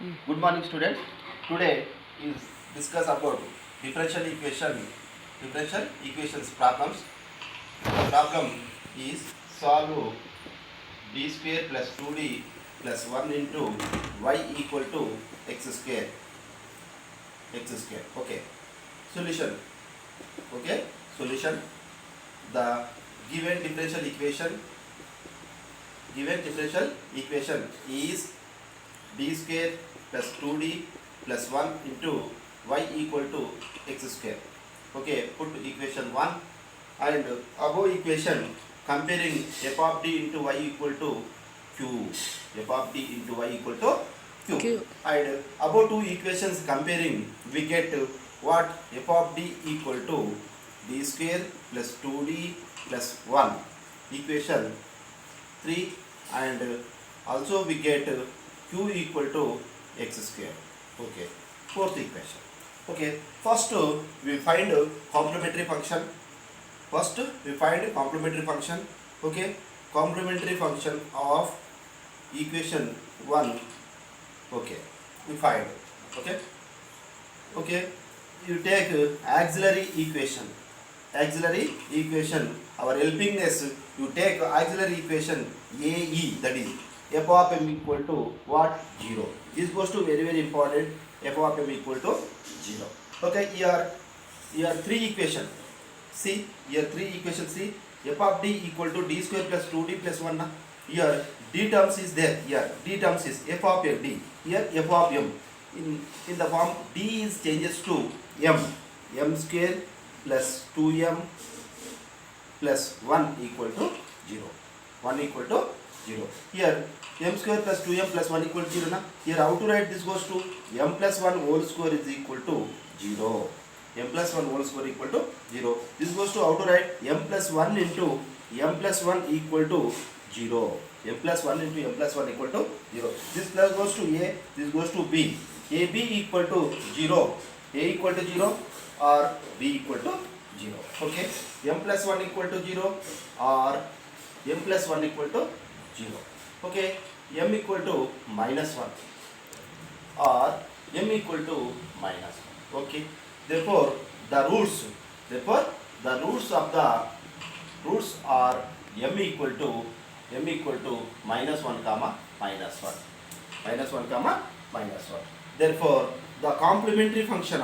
Good morning, students. Today is discuss about differential equations problems. The problem is solve d square plus 2d plus 1 into y equal to x square. Okay. Solution. Okay. Solution. The given differential equation is d square plus 2d plus 1 into y equal to x square. Okay, put equation 1 and above equation comparing f of d into y equal to q. F of d into y equal to q. And above two equations comparing, we get what? F of d equal to d square plus 2d plus 1. Equation 3, and also we get q equal to x square. Okay, fourth equation. Okay, first we find complementary function. Okay, complementary function of equation 1. Okay, we find. Okay, you take auxiliary equation. Our helpingness, you take auxiliary equation AE, that is f of m equal to what? 0. This goes to very important. F of m equal to 0. Okay, here three equation. See, here three equation. See, f of d equal to d square plus 2d plus 1. Here d terms is there. Here d terms is f of m d. Here f of m. In the form d is changes to m square plus 2m plus 1 equal to 0. 1 equal to 0. Here m square plus 2m plus 1 equal to 0. Na? Here how to write this? Goes to m plus 1 whole square is equal to 0. M plus 1 whole square equal to 0. This goes to how to write m plus 1 into m plus 1 equal to 0. M plus 1 into m plus 1 equal to 0. This plus goes to a, this goes to b. A b equal to 0. A equal to 0 or b equal to 0. Okay. M plus 1 equal to 0 or m plus 1 equal to 0. Okay. M equal to minus 1 or m equal to minus 1. Okay. Therefore, the roots are m equal to minus 1 comma minus 1. Minus 1 comma minus 1. Therefore, the complementary function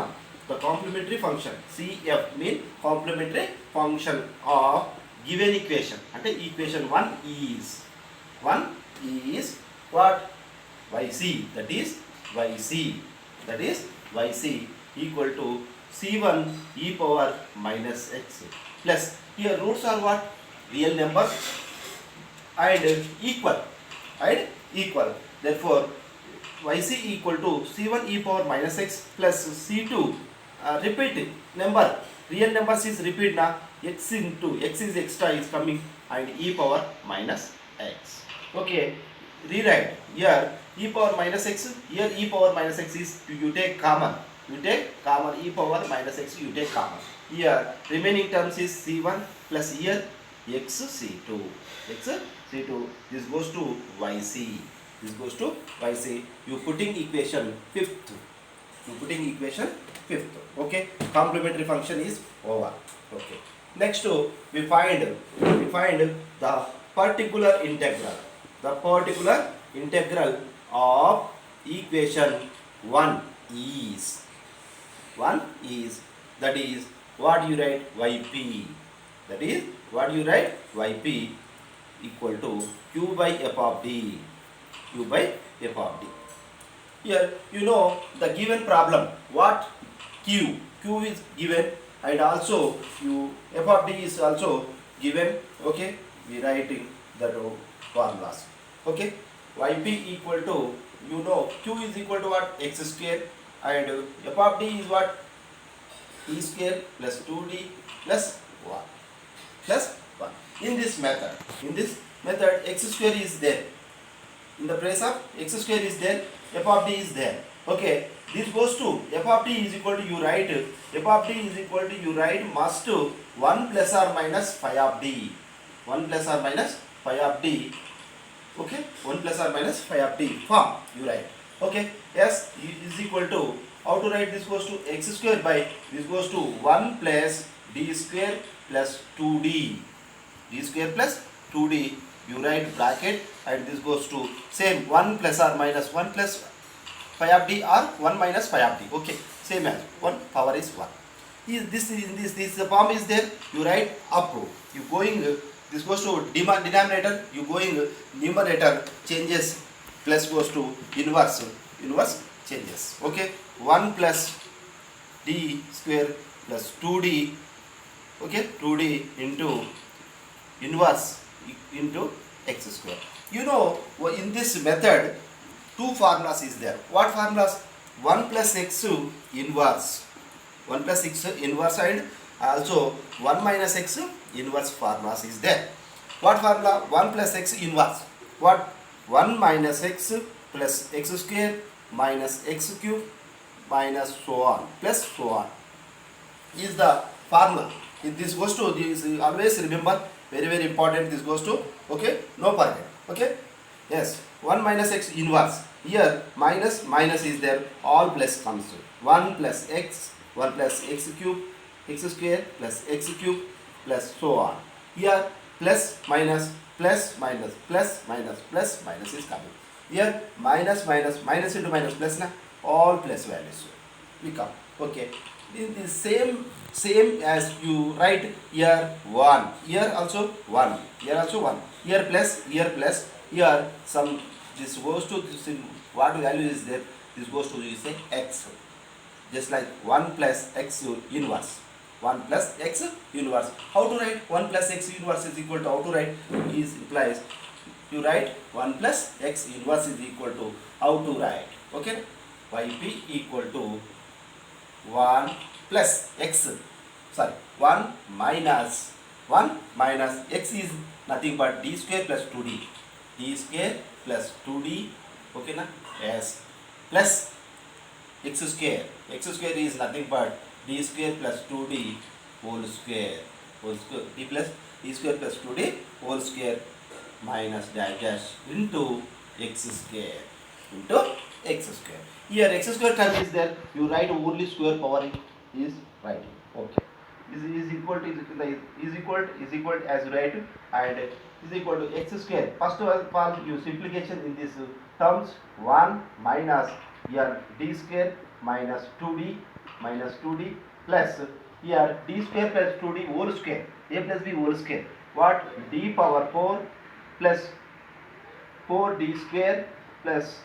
CF mean complementary function of given equation. And equation 1 is what? YC, that is YC equal to C1 e power minus x plus, here roots are what? Real numbers and equal. Therefore, YC equal to C1 e power minus x plus C2 repeat number. Real numbers is repeat na. X into x is extra is coming and e power minus x. Okay, rewrite here e power minus x. Here e power minus x is you take common. E power minus x you take common. Here remaining terms is C1 plus here x C2. This goes to YC. You putting equation fifth. Okay. Complementary function is over. Okay. Next we find the particular integral. The particular integral of equation 1 is that is what you write yp. Equal to q by f of d. Here you know the given problem. What? Q is given, and also f of d is also given. Okay, we writing that formulas. Okay, yp equal to, you know, q is equal to what? X square, and f of d is what? E square plus 2d plus 1. In this method x square is there. In the place of x square is there, f of d is there. Okay, this goes to f of d is equal to, you write must 1 plus or minus phi of d. 1 plus or minus phi of d. Okay, 1 plus or minus phi of d form you write. Okay, s is equal to, how to write this goes to x square by, this goes to 1 plus d square plus 2d, d square plus 2d, you write bracket, and this goes to same 1 plus or minus 1 plus phi of d or 1 minus phi of d. Okay, same as 1 power is 1. This the form is there, you write up, you going this goes to denominator, you going numerator changes, plus goes to inverse changes. Okay, 1 plus d square plus 2d, okay, 2d into inverse into x square. You know, in this method two formulas is there. What formulas? 1 plus x inverse, 1 plus x inverse, and also 1 minus x inverse formulas is there. What formula? 1 plus x inverse. What? 1 minus x plus x square minus x cube minus so on plus so on is the formula. If this goes to this, always remember, very important, this goes to, okay, no forget. Okay, yes, 1 minus x inverse, here minus is there, all plus comes to 1 plus x, 1 plus x cube, x square plus x cube plus so on. Here plus minus is coming. Here minus into minus plus, na, all plus values will come. Okay, in the same as you write here 1, here also 1, here also 1, here plus, here some, this goes to this, what value is there, this goes to, you say, x, just like 1 plus x inverse, 1 plus x inverse. How to write 1 plus x inverse is equal to, how to write, is implies you write 1 plus x inverse is equal to, how to write, okay, yp equal to 1 plus x, sorry, 1 minus x is nothing but d square plus 2d, d square plus 2d, okay na, yes, plus x square is nothing but d square plus 2d whole square, d plus d square plus 2d whole square minus dash into x square into x square. Here x square term is there, you write only square power is writing. Okay, this is equal to is equal as you write, and is equal to x square. First of all, you simplification in this terms, 1 minus here d square minus 2d plus here d square plus 2d whole square, a plus b whole square, what, d power 4 plus 4d square plus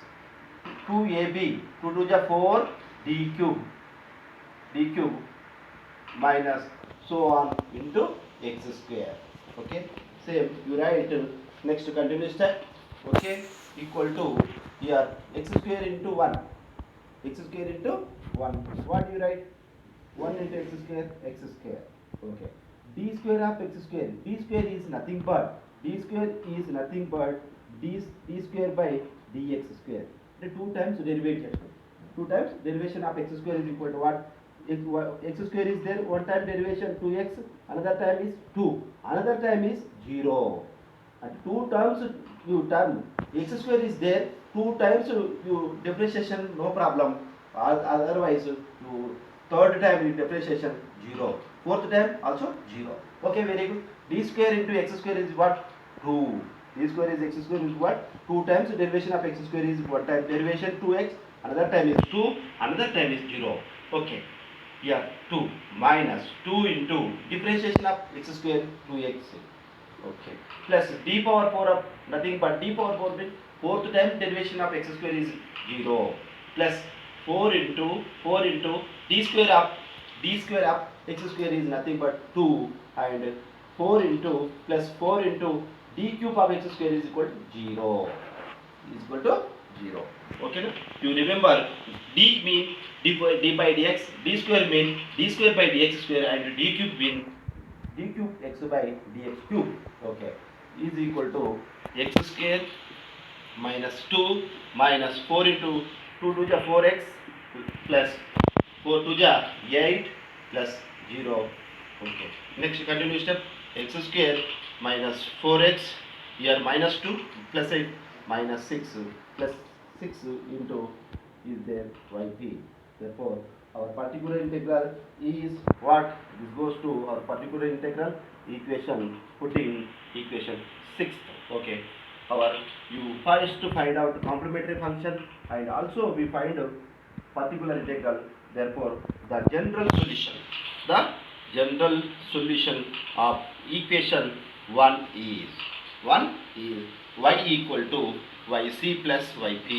2ab, 2 to the 4 d cube minus so on into x square. Okay, same you write next continuous step. Okay, equal to here x square into 1, what you write, 1 into x square, okay, d square of x square, d square is nothing but d square by dx square. The two times derivation of x square is equal to what, x square is there, one time derivation 2x, another time is 2, another time is 0, and two terms you term x square is there, two times you differentiation no problem, otherwise you third time you differentiation 0, fourth time also 0. Okay, very good. D square into x square is what, 2. D square is x square is what, 2 times derivation of x square is one time derivation 2x, another time is 2, another time is 0. Okay, here 2 minus 2 into differentiation of x square 2x. Okay, plus d power 4 of nothing but d power 4 means fourth time derivation of x square is 0, plus 4 into d square of x square is nothing but 2, and 4 into plus 4 into d cube of x square is equal to 0, okay na? You remember d mean d by dx, d square mean d square by dx square, and d cube mean d cube x by dx cube. Okay, is equal to x square minus 2 minus 4 into 2 to the 4x plus 4 to the 8 plus 0. Okay, next continue step, x square minus 4x, here minus 2 plus 8 minus 6 plus 6 into is there yp. Therefore, our particular integral is what? This goes to our particular integral equation, putting equation 6. Okay. Our you first to find out complementary function and also we find out particular integral. Therefore, the general solution of equation 1 is y equal to yc plus yp.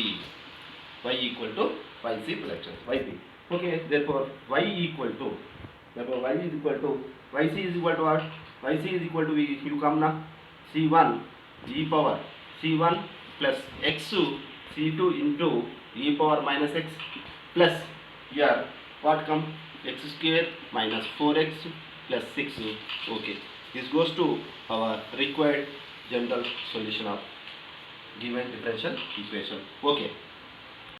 Y equal to yc plus yp. Okay, therefore y equal to, y is equal to, yc is equal to what? Yc is equal to, you come now, c1 e power c1 plus x2 c2 into e power minus x plus here what come? X square minus 4x plus 6. Okay, this goes to our required general solution of given differential equation. Okay.